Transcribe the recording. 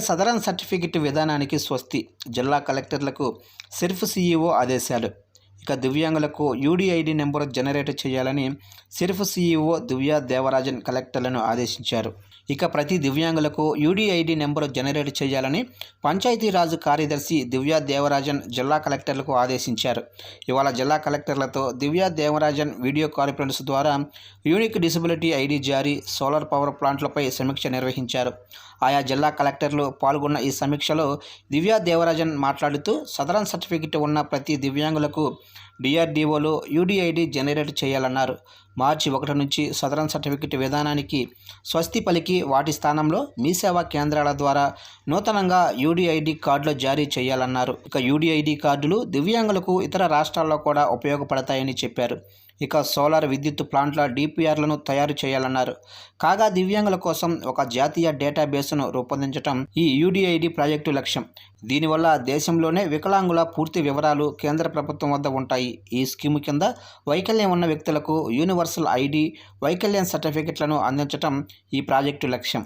Southern certificate విధానానికి స్వస్తి. జిల్లా కలెక్టర్లకు సిర్ఫ్ సీఈఓ ఆదేశాలు. దివ్యాంగులకు యూడీఐడి నెంబరు జనరేట్ చేయాలని సిర్ఫ్ సీఈఓ దివ్యా దేవరాజన్ కలెక్టర్లను ఆదేశించారు. ప్రతి దివ్యాంగులకు యూడీఐడి నెంబరు జనరేట్ చేయాలని పంచాయతీరాజ్ కార్యదర్శి దివ్యా దేవరాజన్ జిల్లా కలెక్టర్లకు ఆదేశించారు. ఇవాళ జిల్లా కలెక్టర్లతో దివ్యా దేవరాజన్ వీడియో కాన్ఫరెన్స్ ద్వారా యూనిక్ డిసబిలిటీ ఐడి జారీ, సోలార్ పవర్ ప్లాంట్లపై సమీక్ష నిర్వహించారు. ఆయా జిల్లా కలెక్టర్లు పాల్గొన్న ఈ సమీక్షలో దివ్యా దేవరాజన్ మాట్లాడుతూ సదరన్ సర్టిఫికెట్ ఉన్న ప్రతి దివ్యాంగులకు డిఆర్డీఓలో యూడీఐడి జనరేట్ చేయాలన్నారు. మార్చి 1 నుంచి సదరన్ సర్టిఫికెట్ విధానానికి స్వస్తి పలికి వాటి స్థానంలో మీ సేవా కేంద్రాల ద్వారా నూతనంగా యూడీఐడి కార్డులు జారీ చేయాలన్నారు. యూడీఐడి కార్డులు దివ్యాంగులకు ఇతర రాష్ట్రాల్లో కూడా ఉపయోగపడతాయని చెప్పారు. సోలార్ విద్యుత్ ప్లాంట్ల డిపిఆర్లను తయారు చేయాలన్నారు. కాగా దివ్యాంగుల కోసం ఒక జాతీయ డేటాబేస్ను రూపొందించడం ఈ యూడీఐడి ప్రాజెక్టు లక్ష్యం. దీనివల్ల దేశంలోనే వికలాంగుల పూర్తి వివరాలు కేంద్ర ప్రభుత్వం వద్ద ఉంటాయి. ఈ స్కీము కింద వైకల్యం ఉన్న వ్యక్తులకు యూనివర్సల్ ఐడి, వైకల్యం సర్టిఫికెట్లను అందించడం ఈ ప్రాజెక్టు లక్ష్యం.